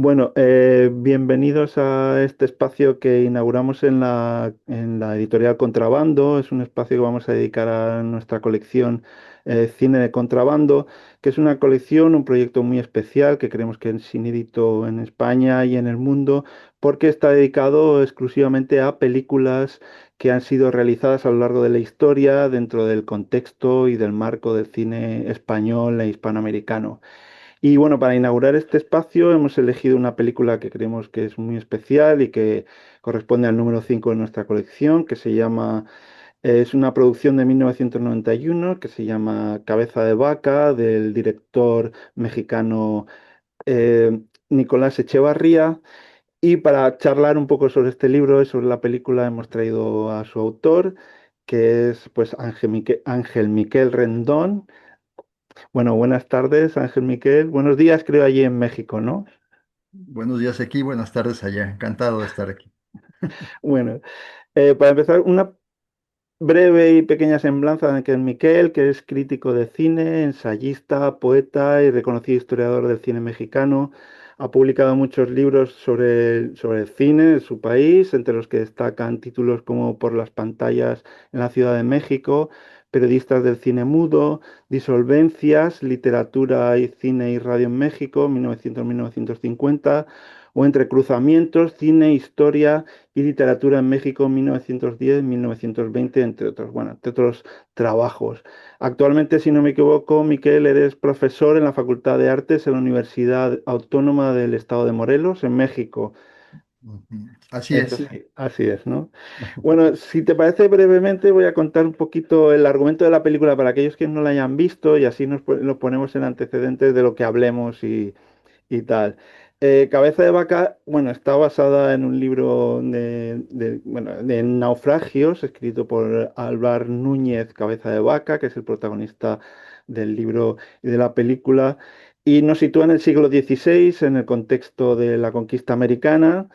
Bueno, bienvenidos a este espacio que inauguramos en la editorial Contrabando. Es un espacio que vamos a dedicar a nuestra colección Cine de Contrabando, que es una colección, un proyecto muy especial que creemos que es inédito en España y en el mundo, porque está dedicado exclusivamente a películas que han sido realizadas a lo largo de la historia dentro del contexto y del marco del cine español e hispanoamericano. Y bueno, para inaugurar este espacio hemos elegido una película que creemos que es muy especial y que corresponde al número 5 de nuestra colección, que se llama, es una producción de 1991 que se llama Cabeza de Vaca, del director mexicano eh, Nicolás Echevarría. Y para charlar un poco sobre este libro y sobre la película hemos traído a su autor, que es pues Ángel Miquel Rendón. Bueno, buenas tardes, Ángel Miquel. Buenos días, creo, allí en México, ¿no? Buenos días aquí, buenas tardes allá. Encantado de estar aquí. Bueno, para empezar, una breve y pequeña semblanza de Ángel Miquel, que es crítico de cine, ensayista, poeta y reconocido historiador del cine mexicano. Ha publicado muchos libros sobre el cine de su país, entre los que destacan títulos como Por las pantallas en la Ciudad de México, Periodistas del cine mudo, Disolvencias, Literatura y cine y radio en México, 1900-1950, o Entrecruzamientos, Cine, Historia y Literatura en México 1910-1920, entre otros, bueno, entre otros trabajos. Actualmente, si no me equivoco, Miquel, eres profesor en la Facultad de Artes en la Universidad Autónoma del Estado de Morelos, en México. Ujú. Así Eso es. sí, así es, ¿no? Bueno, si te parece brevemente, voy a contar un poquito el argumento de la película para aquellos que no la hayan visto y así nos ponemos en antecedentes de lo que hablemos y tal. Cabeza de Vaca, bueno, está basada en un libro bueno, de naufragios escrito por Álvar Núñez Cabeza de Vaca, que es el protagonista del libro y de la película, y nos sitúa en el siglo XVI, en el contexto de la conquista americana,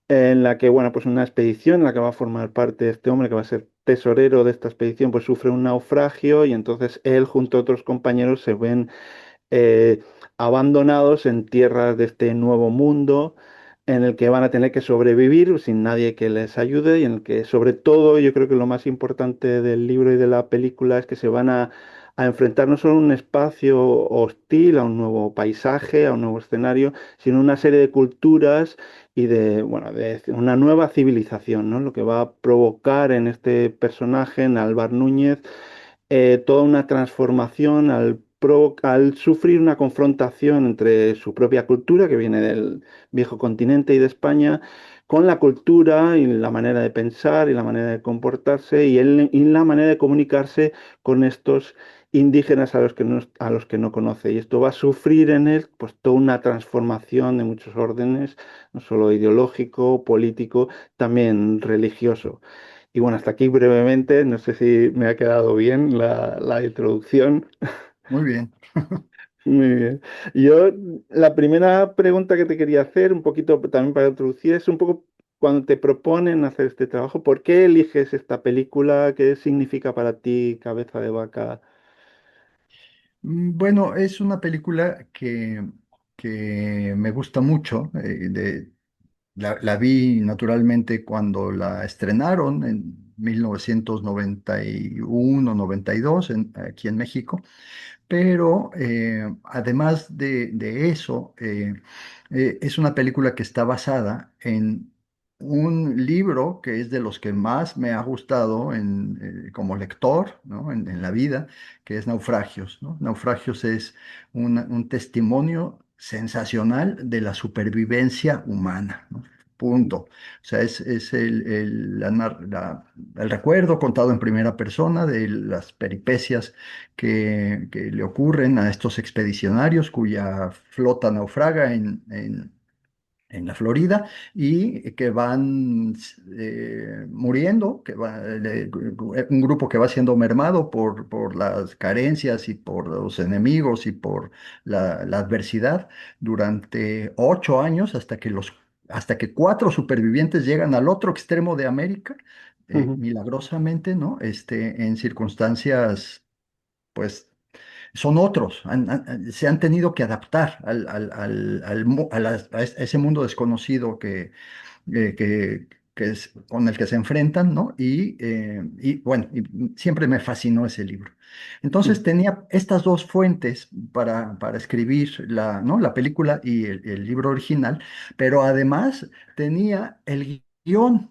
en la que, bueno, pues una expedición en la que va a formar parte este hombre que va a ser tesorero de esta expedición, pues sufre un naufragio y entonces él junto a otros compañeros se ven eh, abandonados en tierras de este nuevo mundo en el que van a tener que sobrevivir sin nadie que les ayude y en el que sobre todo yo creo que lo más importante del libro y de la película es que se van a enfrentar no solo a un espacio hostil, a un nuevo paisaje, a un nuevo escenario, sino una serie de culturas y de, bueno, de una nueva civilización, ¿no? Lo que va a provocar en este personaje, en Álvar Núñez, toda una transformación al sufrir una confrontación entre su propia cultura, que viene del viejo continente y de España, con la cultura y la manera de pensar y la manera de comportarse y la manera de comunicarse con estos indígenas a los que no conoce. Y esto va a sufrir en él pues toda una transformación de muchos órdenes, no solo ideológico, político, también religioso. Y bueno, hasta aquí brevemente, no sé si me ha quedado bien la introducción. Muy bien. Muy bien. Yo, la primera pregunta que te quería hacer, un poquito también para introducir, es un poco cuando te proponen hacer este trabajo, ¿por qué eliges esta película? ¿Qué significa para ti Cabeza de Vaca? Bueno, es una película que me gusta mucho. La vi naturalmente cuando la estrenaron en 1991-92 aquí en México. Pero además de eso, es una película que está basada en un libro que es de los que más me ha gustado como lector, ¿no? En la vida, que es Naufragios, ¿no? Naufragios es un testimonio sensacional de la supervivencia humana, ¿no? Punto. O sea, es el recuerdo contado en primera persona de las peripecias que le ocurren a estos expedicionarios cuya flota naufraga en la Florida y que van muriendo, un grupo que va siendo mermado por las carencias y por los enemigos y por la adversidad durante 8 años hasta que cuatro supervivientes llegan al otro extremo de América, Ujú, milagrosamente, ¿no? En circunstancias, pues son otros, se han tenido que adaptar a ese mundo desconocido eh, que, que es con el que se enfrentan, ¿no? Y bueno, siempre me fascinó ese libro. Entonces Ujú, tenía estas dos fuentes para escribir ¿no? la película y el libro original, pero además tenía el guión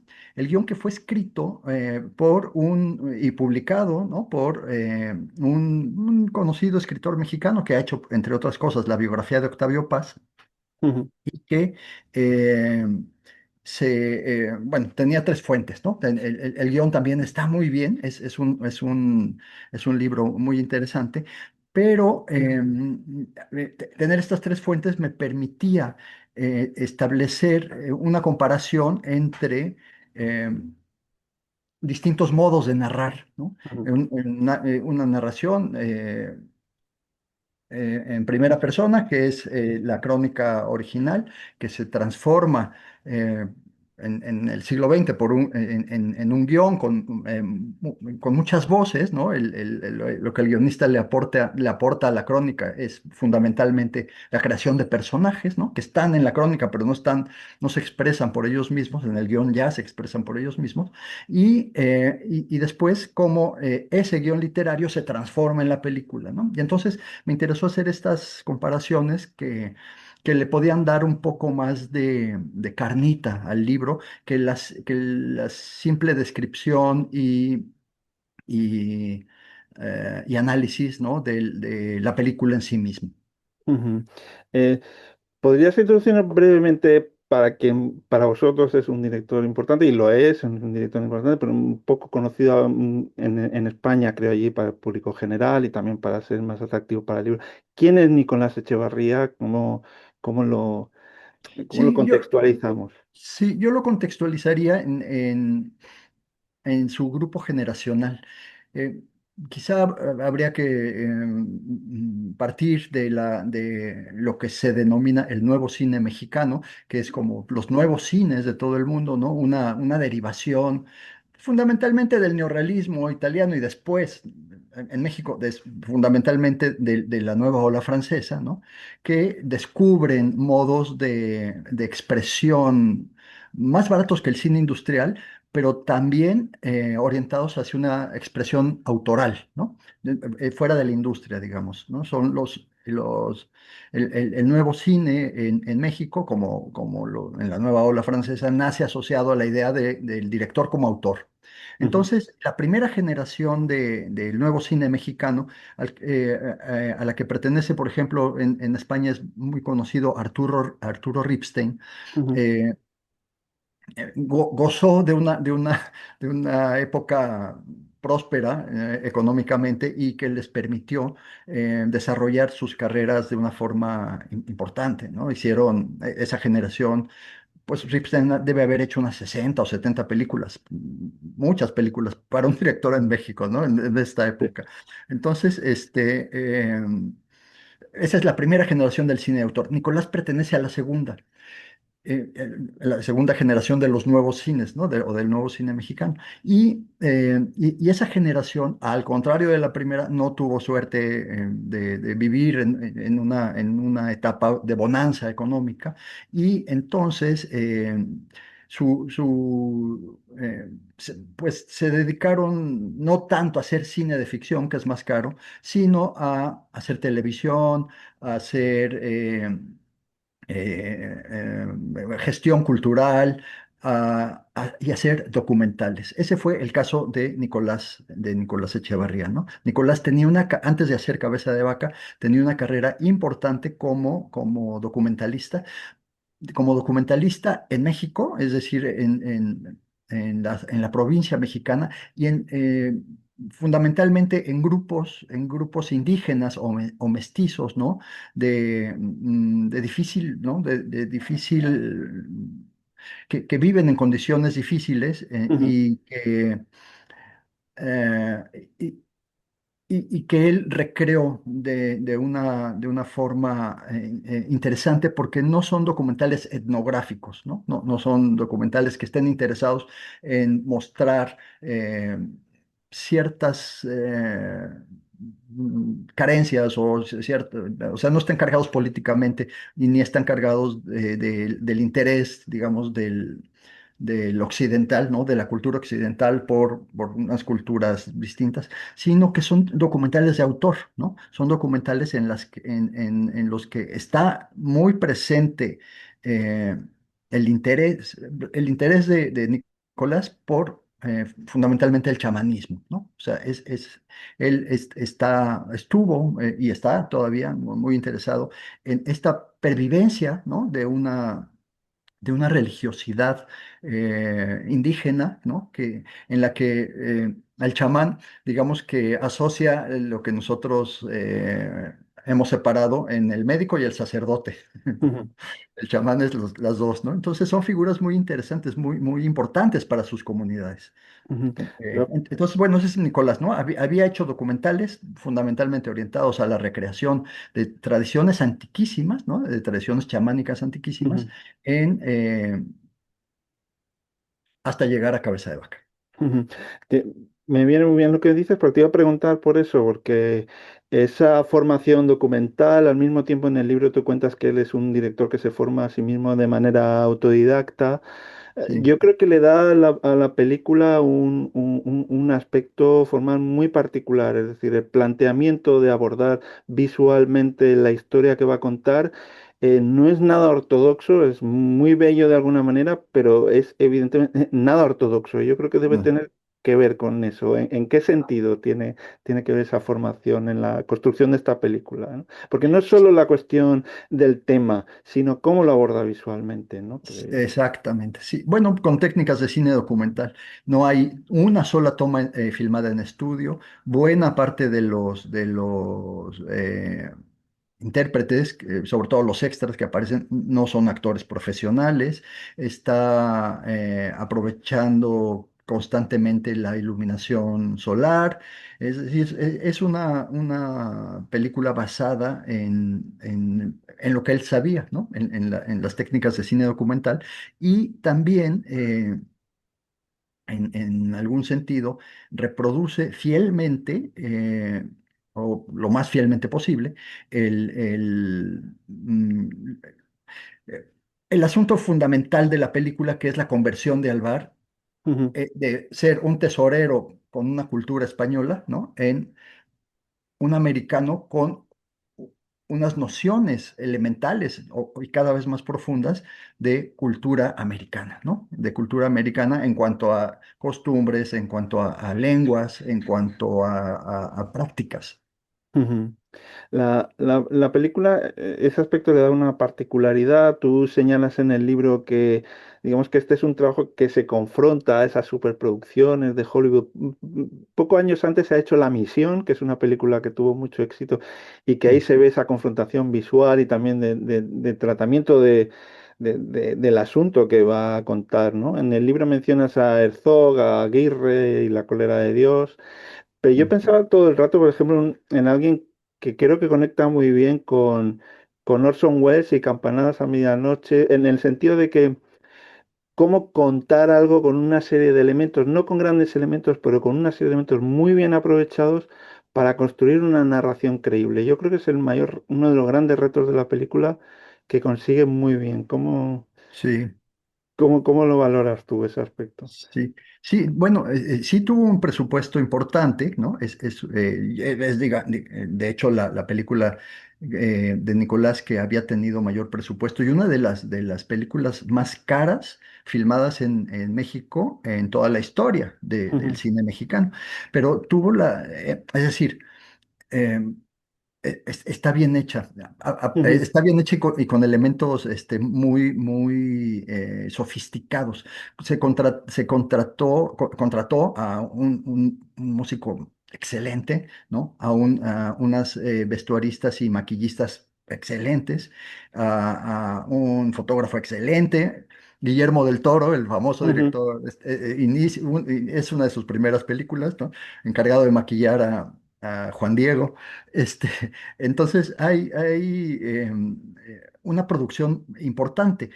que fue escrito y publicado, ¿no? por un conocido escritor mexicano que ha hecho, entre otras cosas, la biografía de Octavio Paz ujú, y que eh, bueno, tenía tres fuentes, ¿no? El guión también está muy bien, es un libro muy interesante, pero tener estas tres fuentes me permitía establecer una comparación entre eh, distintos modos de narrar, ¿no? ujú, Una narración en primera persona, que es la crónica original, que se transforma eh, en el siglo XX en un guión con muchas voces, ¿no? Lo que el guionista le aporta a la crónica es fundamentalmente la creación de personajes, ¿no? Que están en la crónica, pero no se expresan por ellos mismos, en el guión ya se expresan por ellos mismos, y después cómo ese guión literario se transforma en la película, ¿no? Y entonces me interesó hacer estas comparaciones que le podían dar un poco más de carnita al libro que la simple descripción y, y análisis, ¿no? de la película en sí misma. ujú. Eh, ¿Podrías introducirnos brevemente para quien para vosotros es un director importante, y lo es un director importante, pero un poco conocido en España, creo, allí para el público general y también para ser más atractivo para el libro? ¿Quién es Nicolás Echevarría? Cómo lo, cómo lo Sí, contextualizamos? yo lo contextualizaría en su grupo generacional. Eh, Quizá habría que partir de lo que se denomina el nuevo cine mexicano, que es como los nuevos cines de todo el mundo, ¿no? Una derivación fundamentalmente del neorrealismo italiano y después en México fundamentalmente de la nueva ola francesa, ¿no? Que descubren modos de expresión más baratos que el cine industrial, pero también orientados hacia una expresión autoral, ¿no? Fuera de la industria, digamos, ¿no? Son el nuevo cine en México, en la nueva ola francesa, nace asociado a la idea del director como autor. Ujú, Entonces, la primera generación del nuevo cine mexicano, a la que pertenece, por ejemplo, en España es muy conocido Arturo Ripstein, ujú, eh, gozó de una época próspera económicamente y que les permitió desarrollar sus carreras de una forma importante, ¿no? Hicieron esa generación, pues Ripstein debe haber hecho unas 60 o 70 películas, muchas películas para un director en México, ¿no? En esta sí, época. Entonces, esa es la primera generación del cine de autor. Nicolás pertenece a la segunda generación de los nuevos cines, ¿no? O del nuevo cine mexicano. Y esa generación, al contrario de la primera, no tuvo suerte de vivir en una etapa de bonanza económica y entonces pues se dedicaron no tanto a hacer cine de ficción, que es más caro, sino a hacer televisión, a hacer gestión cultural y hacer documentales. Ese fue el caso de Nicolás Echevarría, ¿no? Nicolás tenía antes de hacer Cabeza de Vaca, tenía una carrera importante como documentalista en México, es decir, en la provincia mexicana y fundamentalmente en grupos indígenas o mestizos, ¿no? De difícil, ¿no? De difícil, que viven en condiciones difíciles ujú, eh, y, y que él recreó de una forma interesante porque no son documentales etnográficos, ¿no? No son documentales que estén interesados en mostrar ciertas carencias o cierto, o sea, no están cargados políticamente y ni están cargados del interés, digamos, del occidental, ¿no? De la cultura occidental por unas culturas distintas, sino que son documentales de autor, ¿no? Son documentales en los que está muy presente eh, el interés, el interés de Nicolás por fundamentalmente el chamanismo, ¿no? O sea, estuvo y está todavía muy interesado en esta pervivencia, ¿no? De una religiosidad indígena, ¿no? En la que al chamán, digamos que asocia lo que nosotros hemos separado en el médico y el sacerdote, ¿no? Ujú, El chamán es las dos, ¿no? Entonces son figuras muy interesantes, muy importantes para sus comunidades. ujú. Entonces, bueno, ese es Nicolás, ¿no? Había hecho documentales fundamentalmente orientados a la recreación de tradiciones antiquísimas, ¿no? De tradiciones chamánicas antiquísimas, Ujú, en, hasta llegar a Cabeza de Vaca. ujú. Te- Me viene muy bien lo que dices, pero te iba a preguntar por eso, porque esa formación documental, al mismo tiempo en el libro tú cuentas que él es un director que se forma a sí mismo de manera autodidacta. Sí, Yo creo que le da a la película un aspecto formal muy particular, es decir, el planteamiento de abordar visualmente la historia que va a contar no es nada ortodoxo, es muy bello de alguna manera, pero es evidentemente nada ortodoxo. Yo creo que debe no. tener que ver con eso. En qué sentido tiene que ver esa formación en la construcción de esta película, ¿no? Porque no es solo la cuestión del tema, sino cómo lo aborda visualmente, ¿no? Exactamente, sí. Bueno, con técnicas de cine documental. No hay una sola toma filmada en estudio. Buena parte de los intérpretes, sobre todo los extras que aparecen, no son actores profesionales. Está aprovechando constantemente la iluminación solar. Es decir, es una película basada en lo que él sabía, ¿no? En las técnicas de cine documental y también, en algún sentido, reproduce fielmente, o lo más fielmente posible, el asunto fundamental de la película, que es la conversión de Alvar, Ujú, de ser un tesorero con una cultura española, ¿no? En un americano con unas nociones elementales y cada vez más profundas de cultura americana, ¿no? De cultura americana en cuanto a costumbres, en cuanto a lenguas, en cuanto a prácticas. ujú. La película, ese aspecto le da una particularidad. Tú señalas en el libro que, digamos que este es un trabajo que se confronta a esas superproducciones de Hollywood. Poco años antes se ha hecho La Misión, que es una película que tuvo mucho éxito y que ahí Sí, se ve esa confrontación visual y también de tratamiento del asunto que va a contar, ¿no? En el libro mencionas a Herzog, a Aguirre y La Cólera de Dios. Pero yo sí, pensaba todo el rato, por ejemplo, en alguien que creo que conecta muy bien con Orson Welles y Campanadas a Medianoche, en el sentido de que cómo contar algo con una serie de elementos, no con grandes elementos, pero con una serie de elementos muy bien aprovechados para construir una narración creíble. Yo creo que es uno de los grandes retos de la película que consigue muy bien. sí. ¿Cómo lo valoras tú ese aspecto? Sí, sí, bueno, sí tuvo un presupuesto importante, ¿no? De hecho, la película de Nicolás que había tenido mayor presupuesto y una de las películas más caras filmadas en México en toda la historia del Ujú, cine mexicano. Pero es decir, eh, está bien hecha, ujú, está bien hecha y con elementos muy sofisticados. Se contrató a un músico excelente, ¿no? A unas vestuaristas y maquillistas excelentes, a un fotógrafo excelente. Guillermo del Toro, el famoso ujú, director, es una de sus primeras películas, ¿no? Encargado de maquillar a Juan Diego. Este, entonces hay una producción importante.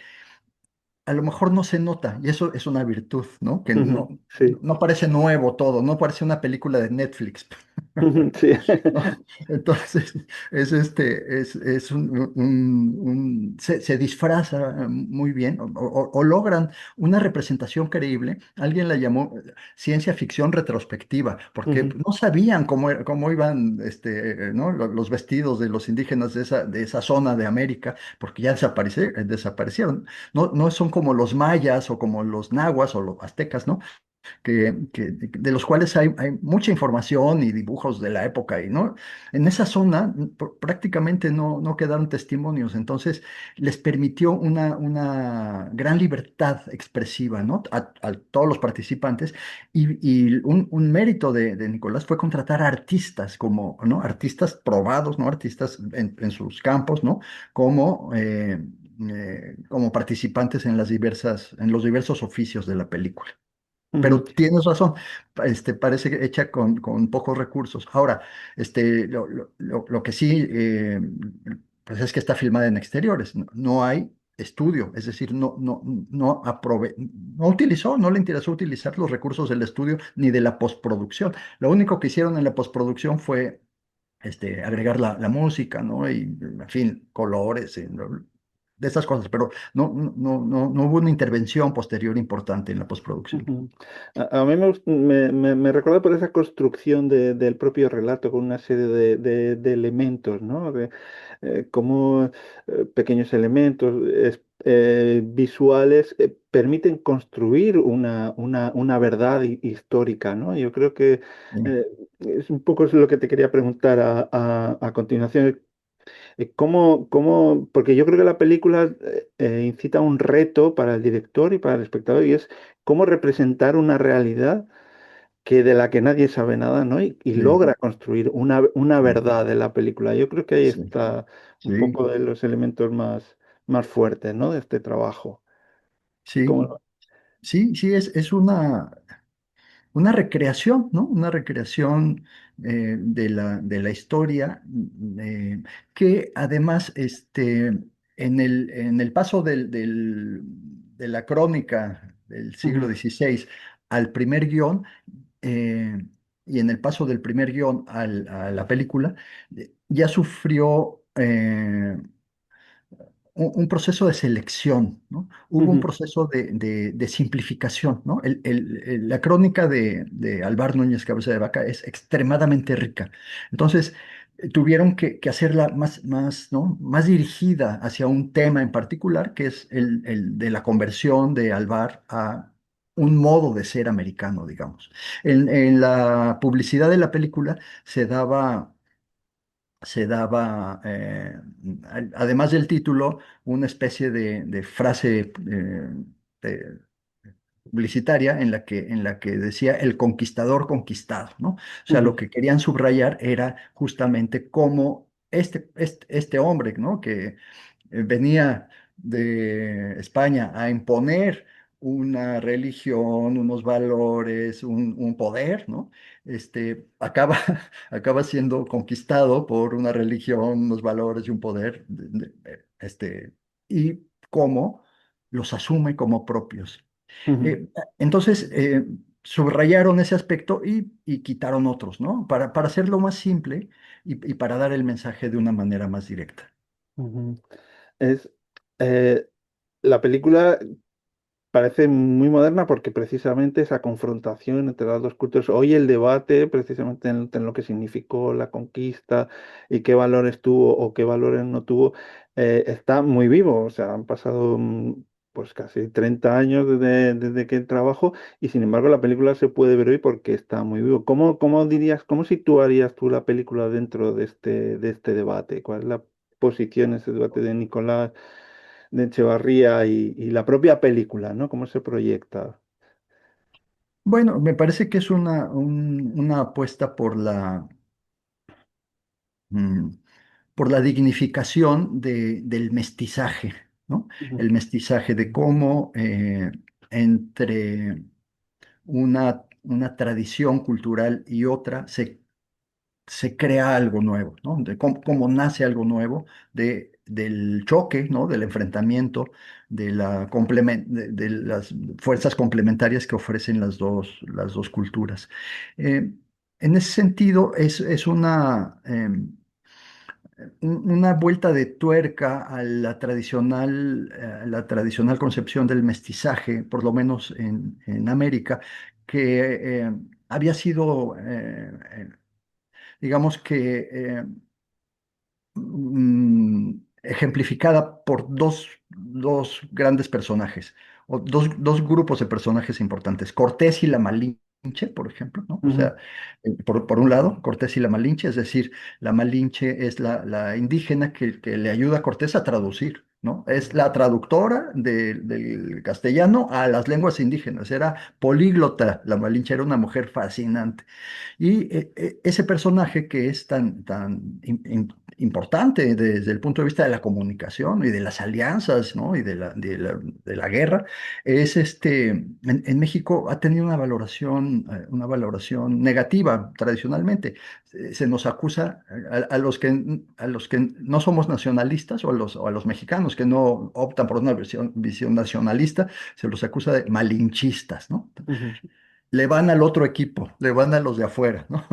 A lo mejor no se nota, y eso es una virtud, ¿no? Que no, ujú, sí. no parece nuevo todo, no parece una película de Netflix. Sí. ¿no? Entonces, es se disfraza muy bien o logran una representación creíble. Alguien la llamó ciencia ficción retrospectiva, porque Ujú, no sabían cómo iban ¿no? Los vestidos de los indígenas de esa zona de América, porque ya desaparecieron. No, no son como los mayas o como los nahuas o los aztecas, ¿no? De los cuales hay mucha información y dibujos de la época, y ¿no? En esa zona prácticamente no quedaron testimonios, entonces les permitió una gran libertad expresiva, ¿no? A todos los participantes, y un mérito de Nicolás fue contratar a artistas como, ¿no? Artistas probados, ¿no? Artistas en sus campos, ¿no? Como... como participantes en en los diversos oficios de la película. ujú, Pero tienes razón, parece hecha con pocos recursos. Ahora, lo que sí, pues es que está filmada en exteriores, no hay estudio, es decir, no le interesó utilizar los recursos del estudio ni de la postproducción. Lo único que hicieron en la postproducción fue agregar la música, ¿no? Y, en fin, colores, de esas cosas, pero no hubo una intervención posterior importante en la postproducción. ujú. A mí me recuerda por esa construcción del propio relato con una serie de elementos, ¿no? Cómo pequeños elementos visuales permiten construir una verdad histórica, ¿no? Yo creo que Sí, eh, es un poco lo que te quería preguntar a continuación. Porque yo creo que la película incita a un reto para el director y para el espectador, y es cómo representar una realidad de la que nadie sabe nada, ¿no? Y sí, logra construir una sí, verdad de la película. Yo creo que ahí sí, está un sí, poco de los elementos más fuertes, ¿no? De este trabajo. sí, ¿Cómo sí, sí, es una recreación, ¿no? Una recreación de la historia, que además, en el paso de la crónica del siglo Ujú, XVI al primer guión, eh, y en el paso del primer guión a la película, ya sufrió un proceso de selección, ¿no? Hubo un ujú, proceso de simplificación, ¿no? La crónica de Alvar Núñez Cabeza de Vaca es extremadamente rica. Entonces, tuvieron que hacerla ¿no? Más dirigida hacia un tema en particular, que es el de la conversión de Alvar a un modo de ser americano, digamos. En la publicidad de la película se daba, además del título, una especie de frase de- publicitaria en la que decía el conquistador conquistado, ¿no? O sea, lo ujú, que querían subrayar era justamente cómo este hombre, ¿no? Que venía de España a imponer una religión, unos valores, un poder, ¿no? Acaba, acaba siendo conquistado por una religión, unos valores y un poder, y cómo los asume como propios. ujú, Entonces, subrayaron ese aspecto y quitaron otros, ¿no? Para hacerlo más simple y para dar el mensaje de una manera más directa. ujú. Es, eh, la película parece muy moderna porque precisamente esa confrontación entre las dos culturas, hoy el debate precisamente en lo que significó la conquista y qué valores tuvo o qué valores no tuvo, está muy vivo. O sea, han pasado pues casi 30 años desde que trabajo y sin embargo la película se puede ver hoy porque está muy vivo. ¿Cómo dirías, cómo situarías tú la película dentro de este debate? ¿Cuál es la posición en ese debate de Nicolás de Echevarría y la propia película, ¿no? ¿Cómo se proyecta? Bueno, me parece que es una apuesta mm, por la dignificación del mestizaje, ¿no? Ujú, El mestizaje de cómo entre una tradición cultural y otra se crea algo nuevo, ¿no? De cómo nace algo nuevo del choque, ¿no? Del enfrentamiento, de las fuerzas complementarias que ofrecen las dos culturas. en ese sentido, es una vuelta de tuerca a la tradicional concepción del mestizaje, por lo menos en América, que había sido, digamos que, ejemplificada por dos grandes personajes, o dos grupos de personajes importantes, Cortés y la Malinche, por ejemplo, ¿no? O Ujú, sea, por un lado, Cortés y la Malinche, es decir, la Malinche es la indígena que le ayuda a Cortés a traducir, ¿no? Es la traductora del castellano a las lenguas indígenas, era políglota, la Malinche era una mujer fascinante. Y ese personaje que es tan importante desde el punto de vista de la comunicación y de las alianzas, ¿no? Y de la guerra, en México ha tenido una valoración negativa tradicionalmente. Se nos acusa a los que no somos nacionalistas o a los mexicanos que no optan por una visión nacionalista, se los acusa de malinchistas, ¿no? ujú. Le van al otro equipo, le van a los de afuera, ¿no?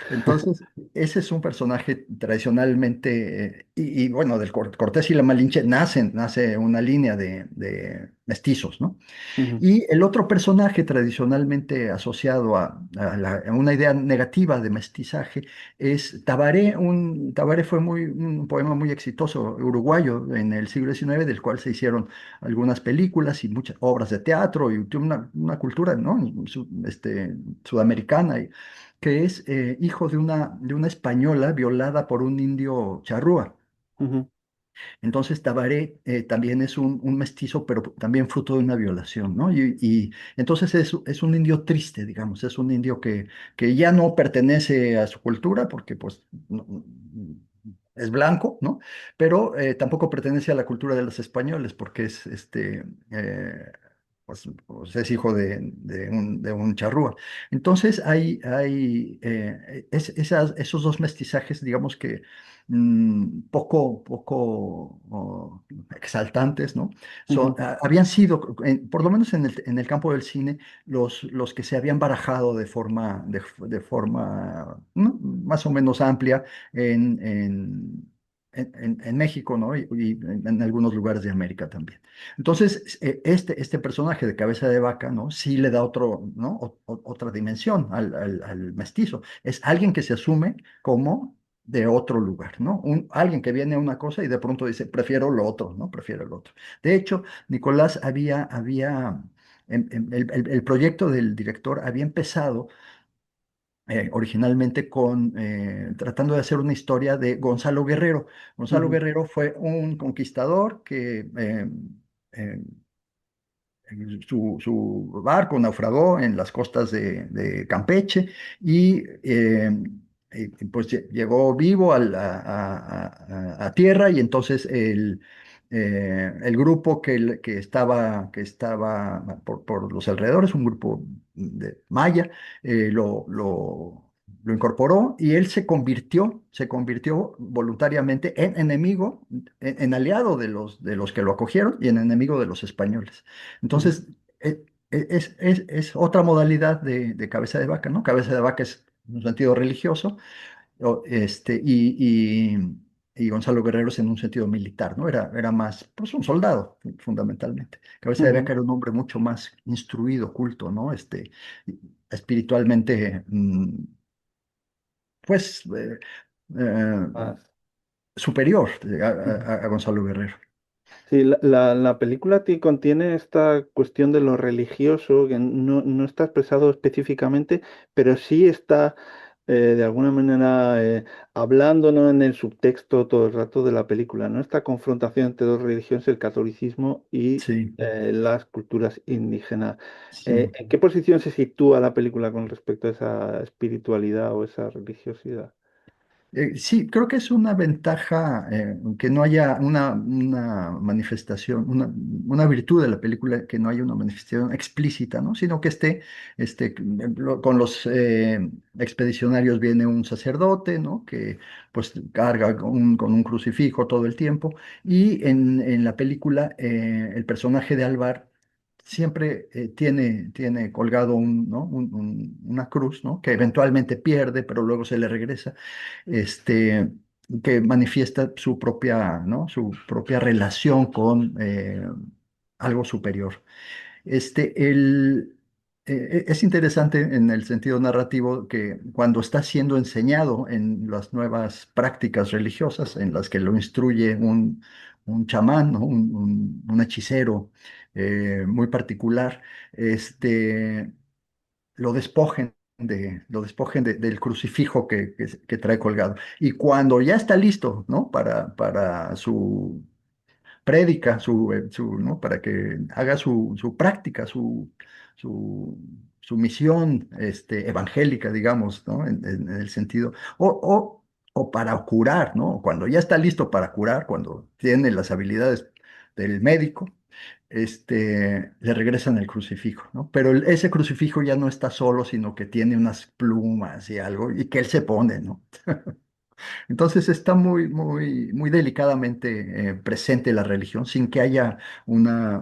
Entonces, ese es un personaje tradicionalmente, bueno, del Cortés y la Malinche nace una línea de mestizos, ¿no? Ujú, Y el otro personaje tradicionalmente asociado a una idea negativa de mestizaje es Tabaré. Tabaré fue un poema muy exitoso uruguayo en el siglo XIX, del cual se hicieron algunas películas y muchas obras de teatro y tiene una cultura, ¿no? Sudamericana, que es hijo de una española violada por un indio charrúa. ujú, Entonces Tabaré también es un mestizo, pero también fruto de una violación, ¿no? Y entonces es un indio triste, digamos, es un indio que ya no pertenece a su cultura porque pues es blanco, ¿no? Pero tampoco pertenece a la cultura de los españoles porque eh, pues es hijo de un charrúa. Entonces esos dos mestizajes, digamos que poco exaltantes, ¿no? ujú, Habían sido, por lo menos en el campo del cine, los que se habían barajado de forma ¿no? más o menos amplia en México, ¿no? Y en algunos lugares de América también. Entonces, este personaje de cabeza de vaca, ¿no? Sí le da ¿no? Otra dimensión al mestizo. Es alguien que se asume como de otro lugar, ¿no? Alguien que viene a una cosa y de pronto dice, prefiero lo otro, ¿no? Prefiero lo otro. De hecho, Nicolás el proyecto del director había empezado originalmente tratando de hacer una historia de Gonzalo Guerrero. Gonzalo ujú, Guerrero fue un conquistador que eh, su barco naufragó en las costas de Campeche y pues llegó vivo a tierra y entonces el grupo que estaba por los alrededores, un grupo de maya, lo incorporó y él se convirtió voluntariamente en enemigo, en aliado de los que lo acogieron y en enemigo de los españoles. ujú, Entonces, es otra modalidad de cabeza de vaca, ¿no? Cabeza de vaca es en un sentido religioso, y Gonzalo Guerrero es en un sentido militar, ¿no? Era más, pues, un soldado, fundamentalmente. Cabeza de ujú. vaca era un hombre mucho más instruido, culto, ¿no? Espiritualmente, pues, eh, Más. superior a, Ujú. a Gonzalo Guerrero. Sí, la película contiene esta cuestión de lo religioso que no está expresado específicamente, pero sí está de alguna manera hablándonos en el subtexto todo el rato de la película, ¿no? Esta confrontación entre dos religiones, el catolicismo y Sí, las culturas indígenas. sí. ¿En qué posición se sitúa la película con respecto a esa espiritualidad o esa religiosidad? Sí, creo que es una ventaja que no haya una manifestación, una virtud de la película, que no haya una manifestación explícita, ¿no? Sino que con los expedicionarios viene un sacerdote, ¿no? Que pues carga con un crucifijo todo el tiempo y en la película el personaje de Alvar siempre tiene colgado ¿no? Una cruz, ¿no? Que eventualmente pierde, pero luego se le regresa, este, que manifiesta su propia, ¿no? Su propia relación con algo superior. Es interesante en el sentido narrativo que cuando está siendo enseñado en las nuevas prácticas religiosas en las que lo instruye un chamán, ¿no? Un hechicero muy particular, este, lo despojen del crucifijo que trae colgado. Y cuando ya está listo, ¿no? Para su prédica, ¿no? Para que haga su práctica, su, su misión evangélica, digamos, ¿no? En el sentido, o para curar, ¿no? Cuando ya está listo para curar, cuando tiene las habilidades del médico, le regresan el crucifijo, ¿no? Pero ese crucifijo ya no está solo, sino que tiene unas plumas y algo, y que él se pone, ¿no? Entonces está muy delicadamente presente la religión sin que haya una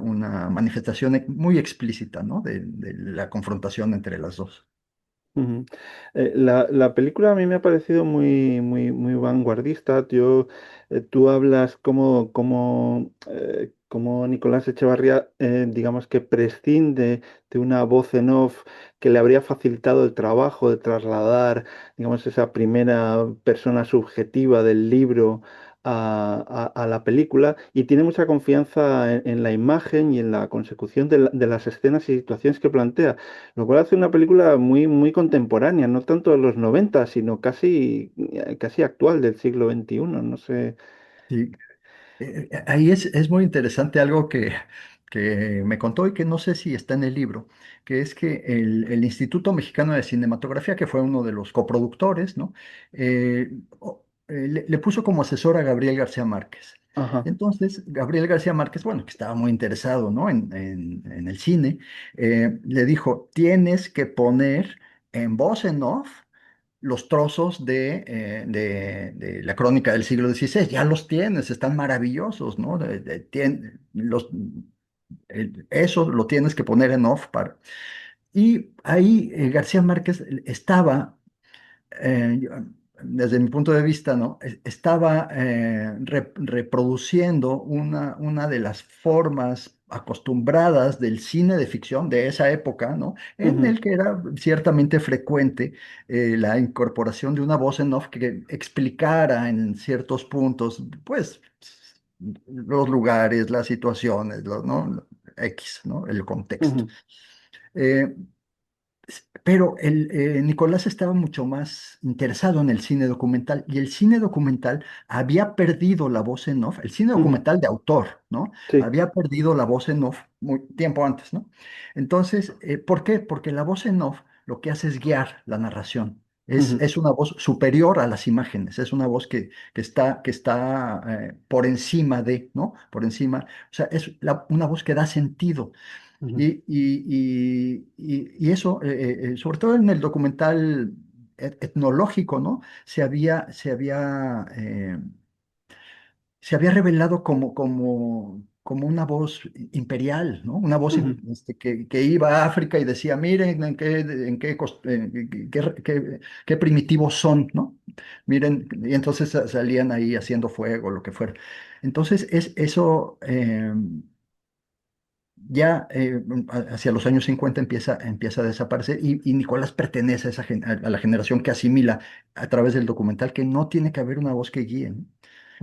manifestación muy explícita, ¿no? De la confrontación entre las dos. Ujú. La película a mí me ha parecido muy vanguardista. Tú hablas como Nicolás Echevarría, digamos que prescinde de una voz en off que le habría facilitado el trabajo de trasladar, digamos, esa primera persona subjetiva del libro a la película y tiene mucha confianza en la imagen y en la consecución de las escenas y situaciones que plantea. Lo cual hace una película muy contemporánea, no tanto de los 90 sino casi actual del siglo XXI. No sé. Sí, ahí es muy interesante algo que me contó y que no sé si está en el libro, que es que el Instituto Mexicano de Cinematografía, que fue uno de los coproductores, ¿no? Le puso como asesor a Gabriel García Márquez. Ajá. Entonces, Gabriel García Márquez, bueno, que estaba muy interesado, ¿no? En el cine, le dijo, tienes que poner en voz en off los trozos de la crónica del siglo XVI, ya los tienes, están maravillosos, ¿no? Eso lo tienes que poner en off para... Y ahí García Márquez estaba yo, desde mi punto de vista, ¿no? Estaba reproduciendo una de las formas acostumbradas del cine de ficción de esa época, ¿no? En Ujú, el que era ciertamente frecuente la incorporación de una voz en off que explicara en ciertos puntos, pues, los lugares, las situaciones, ¿no? X, ¿no? El contexto. ujú, Eh, pero Nicolás estaba mucho más interesado en el cine documental y el cine documental había perdido la voz en off, el cine ujú. documental de autor, ¿no? Sí. Había perdido la voz en off muy tiempo antes, ¿no? Entonces, ¿por qué? Porque la voz en off lo que hace es guiar la narración. Ujú, Es una voz superior a las imágenes, es una voz que está por encima de, ¿no? Por encima, o sea, es una voz que da sentido. ujú, Y eso, sobre todo en el documental etnológico, ¿no? Se había revelado como una voz imperial, ¿no? Una voz ujú, que iba a África y decía, miren en qué primitivos son, ¿no? Miren, y entonces salían ahí haciendo fuego, lo que fuera. Entonces, eso ya hacia los años 50 empieza a desaparecer y Nicolás pertenece a la generación que asimila a través del documental que no tiene que haber una voz que guíe, ¿no?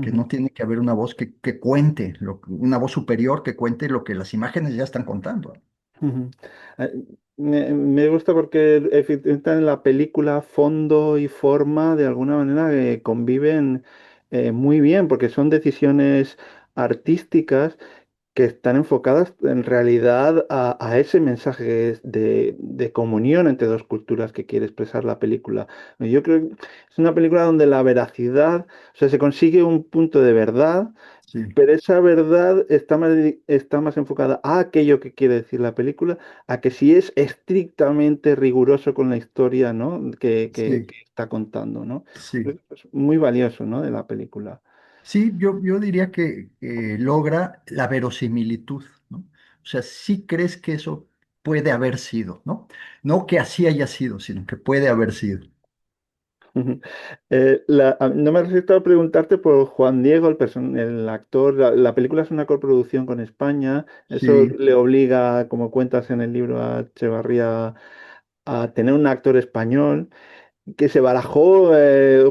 Que ujú, no tiene que haber una voz que cuente, una voz superior que cuente lo que las imágenes ya están contando. ujú. Eh, me gusta porque efectivamente en la película fondo y forma de alguna manera conviven muy bien porque son decisiones artísticas que están enfocadas en realidad a ese mensaje de comunión entre dos culturas que quiere expresar la película. Yo creo que es una película donde la veracidad, o sea, se consigue un punto de verdad, Sí, pero esa verdad está más enfocada a aquello que quiere decir la película, a que si es estrictamente riguroso con la historia, ¿no? que sí, está contando, ¿no? sí. Es muy valioso, ¿no? De la película. Sí, yo diría que logra la verosimilitud, ¿no? O sea, sí crees que eso puede haber sido, ¿no? No que así haya sido, sino que puede haber sido. Ujú. No me resisto a preguntarte por Juan Diego, el actor. La película es una coproducción con España. Eso Sí. le obliga, como cuentas en el libro a Echevarría, a tener un actor español que se barajó,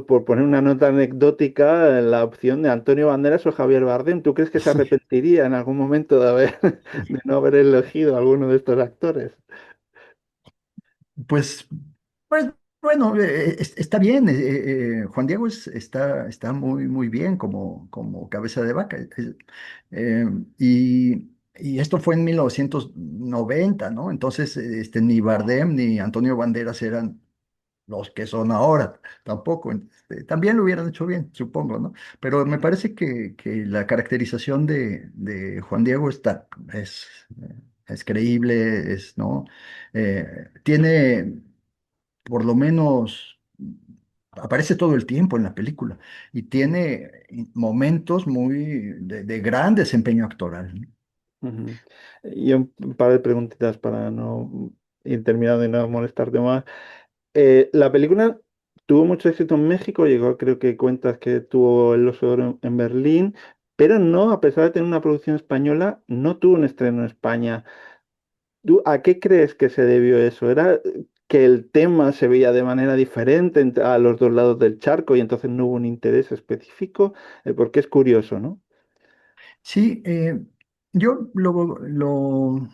por poner una nota anecdótica, la opción de Antonio Banderas o Javier Bardem. ¿Tú crees que se arrepentiría en algún momento de no haber elegido a alguno de estos actores? Pues, pues bueno, está bien. Juan Diego está muy, muy bien como cabeza de vaca. Eh, y esto fue en 1990, ¿no? Entonces, ni Bardem ni Antonio Banderas eran los que son ahora, tampoco. También lo hubieran hecho bien, supongo, ¿no? Pero me parece que la caracterización de Juan Diego es creíble, ¿no? Tiene por lo menos aparece todo el tiempo en la película y tiene momentos muy de gran desempeño actoral, ¿no? Ujú. Y un par de preguntitas para no ir terminando y no molestarte más. La película tuvo mucho éxito en México, llegó, creo que cuentas que tuvo el Oso de Oro en Berlín, pero no, a pesar de tener una producción española, no tuvo un estreno en España. ¿Tú a qué crees que se debió eso? ¿Era que el tema se veía de manera diferente a los dos lados del charco y entonces no hubo un interés específico? Porque es curioso, ¿no? Sí, yo lo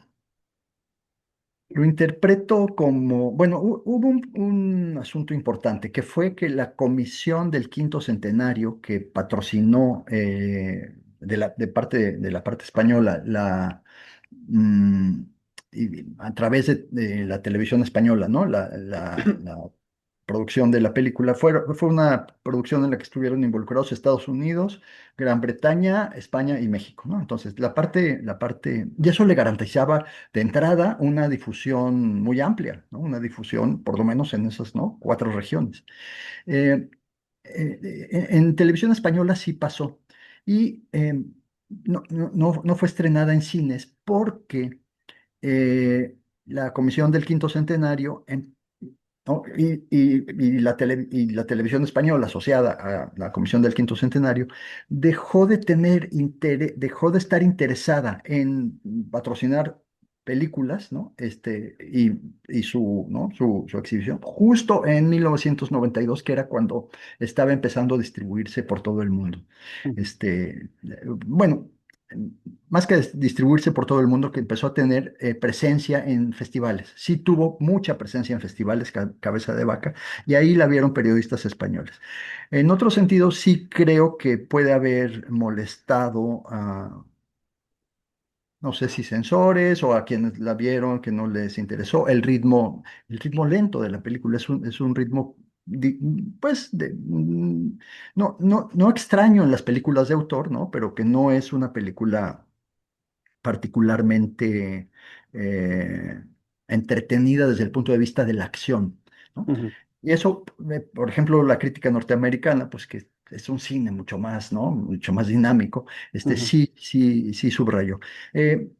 interpreto como, bueno, hubo un asunto importante, que fue que la comisión del quinto centenario que patrocinó de la parte española, mm, a través de la televisión española, ¿no? La producción de la película fue una producción en la que estuvieron involucrados Estados Unidos, Gran Bretaña, España y México, ¿no? Entonces, y eso le garantizaba de entrada una difusión muy amplia, ¿no? Una difusión por lo menos en esas, ¿no? Cuatro regiones. Eh, en televisión española sí pasó y no fue estrenada en cines porque la Comisión del Quinto Centenario, ¿no? Y la televisión española asociada a la Comisión del Quinto Centenario dejó de estar interesada en patrocinar películas, ¿no? Y ¿no? Su exhibición, justo en 1992, que era cuando estaba empezando a distribuirse por todo el mundo. Bueno, más que distribuirse por todo el mundo, que empezó a tener presencia en festivales. Sí tuvo mucha presencia en festivales, Cabeza de Vaca, y ahí la vieron periodistas españoles. En otro sentido, sí creo que puede haber molestado a, no sé si censores o a quienes la vieron que no les interesó el ritmo lento de la película. Es un ritmo, pues, no extraño en las películas de autor, ¿no? Pero que no es una película particularmente eh, entretenida desde el punto de vista de la acción, ¿no? Ujú, Y eso, por ejemplo, la crítica norteamericana, pues que es un cine mucho más, ¿no? Mucho más dinámico, ujú. sí subrayó. Eh,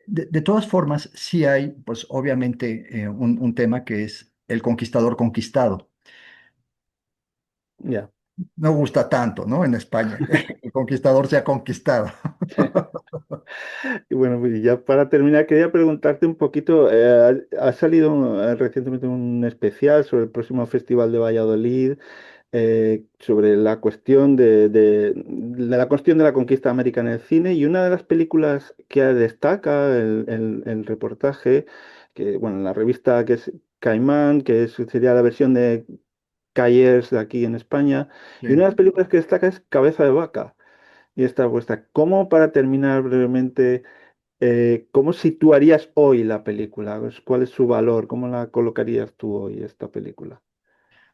de todas formas, sí hay, pues obviamente, un tema que es el conquistador conquistado. Ya. No gusta tanto, ¿no? En España, el conquistador se ha conquistado. Y bueno, pues ya para terminar, quería preguntarte un poquito, ha salido recientemente un especial sobre el próximo Festival de Valladolid, sobre la cuestión de la cuestión de la conquista de América en el cine, y una de las películas que destaca el reportaje, que bueno, la revista que es Caimán, sería la versión de Calles de aquí en España, y una Sí. de las películas que destaca es Cabeza de Vaca. Y esta puesta. ¿Cómo, para terminar brevemente, cómo situarías hoy la película? Pues, ¿cuál es su valor? ¿Cómo la colocarías tú hoy, esta película?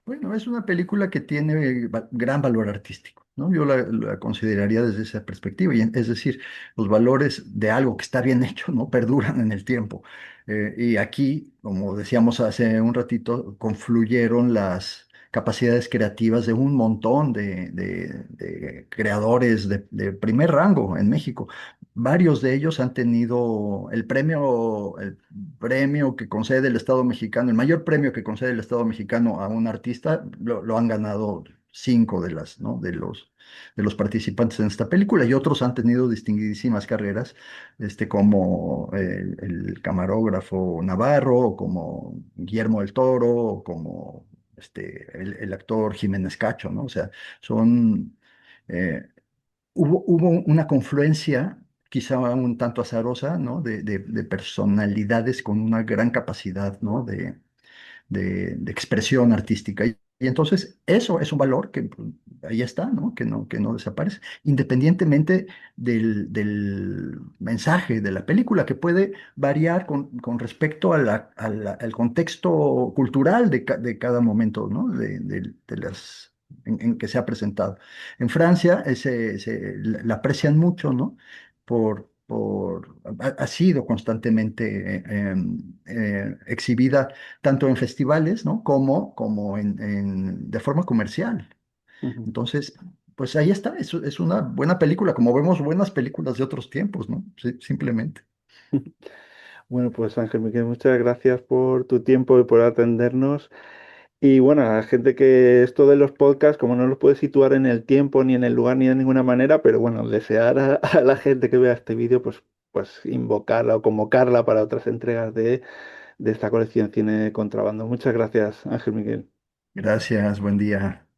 Bueno, es una película que tiene gran valor artístico, ¿no? Yo la consideraría desde esa perspectiva, es decir, los valores de algo que está bien hecho, ¿no? Perduran en el tiempo. Y aquí, como decíamos hace un ratito, confluyeron las capacidades creativas de un montón de creadores de primer rango en México. varios de ellos han tenido el premio que concede el Estado mexicano, el mayor premio que concede el Estado mexicano a un artista, lo han ganado cinco ¿no? de los participantes en esta película, y otros han tenido distinguidísimas carreras, como el camarógrafo Navarro, o como Guillermo del Toro, o como el actor Jiménez Cacho, ¿no? O sea, son... eh, hubo una confluencia, quizá un tanto azarosa, ¿no? De personalidades con una gran capacidad, ¿no? De expresión artística. Y entonces eso es un valor que pues, ahí está, ¿no? Que no desaparece, independientemente del mensaje de la película, que puede variar con respecto al contexto cultural de cada momento, ¿no? De las... en que se ha presentado. En Francia la aprecian mucho, ¿no? Ha sido constantemente exhibida tanto en festivales, ¿no? Como de forma comercial. Ujú. Entonces, pues ahí está, es una buena película, como vemos buenas películas de otros tiempos, ¿no? Sí, simplemente. Bueno, pues Ángel Miguel, muchas gracias por tu tiempo y por atendernos. Y bueno, a la gente que esto de los podcasts, como no los puede situar en el tiempo, ni en el lugar, ni de ninguna manera, pero bueno, desear a la gente que vea este vídeo, pues invocarla o convocarla para otras entregas de esta colección Cine de Contrabando. Muchas gracias, Ángel Miguel. Gracias, buen día.